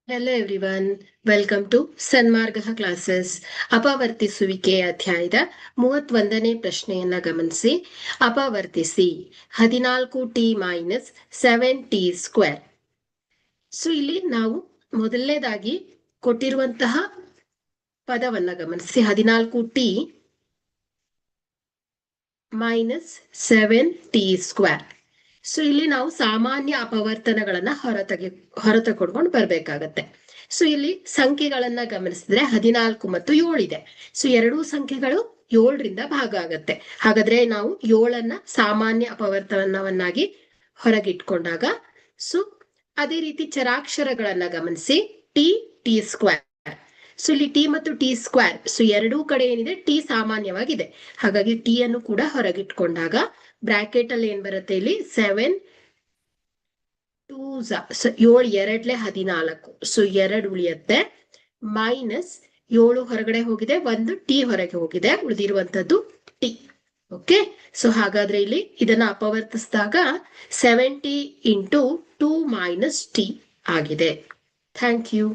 Hello everyone, welcome to Sanmarga classes. ಅಪವರ್ತಿಸುವಿಕೆ ಅಧ್ಯಾಯದ 31ನೇ ಪ್ರಶ್ನೆಯನ್ನ ಗಮನಿಸಿ. ಅಪವರ್ತಿಸಿ 14t minus 7t square. So ಇಲ್ಲಿ ನಾವು ಮೊದಲನೇದಾಗಿ ಕೊಟ್ಟಿರುವಂತಹ ಪದವನ್ನ ಗಮನಿಸಿ. 14t minus 7t square. So ಇಲ್ಲಿ ನಾವು ಸಾಮಾನ್ಯ ಅಪವರ್ತನಗಳನ್ನ ಹೊರತಕೊಂಡು ಬರ್ಬೇಕಾಗತ್ತೆ. ಸೊ ಇಲ್ಲಿ ಸಂಖ್ಯೆಗಳನ್ನ ಗಮನಿಸಿದ್ರೆ 14 ಮತ್ತು 7 ಇದೆ. ಸೊ ಎರಡೂ ಸಂಖ್ಯೆಗಳು 7ರಿಂದ ಭಾಗ ಆಗತ್ತೆ. ಹಾಗಾದ್ರೆ ನಾವು 7ಅನ್ನ ಸಾಮಾನ್ಯ ಅಪವರ್ತನವನ್ನಾಗಿ ಹೊರಗಿಟ್ಕೊಂಡಾಗ, ಸೊ ಅದೇ ರೀತಿ ಚರಾಕ್ಷರಗಳನ್ನ ಗಮನಿಸಿ. T square. ಸೊ ಇಲ್ಲಿ ಟಿ ಮತ್ತು ಟಿ ಸ್ಕ್ವೇರ್, ಸೊ ಎರಡೂ ಕಡೆ ಏನಿದೆ ಟಿ ಸಾಮಾನ್ಯವಾಗಿದೆ. ಹಾಗಾಗಿ ಟಿ ಅನ್ನು ಕೂಡ ಹೊರಗಿಟ್ಕೊಂಡಾಗ ಬ್ರಾಕೆಟ್ ಅಲ್ಲಿ ಏನ್ ಬರುತ್ತೆ, ಇಲ್ಲಿ 7 2s, 7 2 14. ಸೊ 2 ಉಳಿಯುತ್ತೆ. ಮೈನಸ್ 7 ಹೊರಗಡೆ ಹೋಗಿದೆ, 1 ಟಿ ಹೊರಗೆ ಹೋಗಿದೆ, ಉಳಿದಿರುವಂತದ್ದು ಟಿ. ಓಕೆ. ಸೊ ಹಾಗಾದ್ರೆ ಇಲ್ಲಿ ಇದನ್ನ ಅಪವರ್ತಿಸಿದಾಗ 70 × 2 - t ಆಗಿದೆ. Thank you.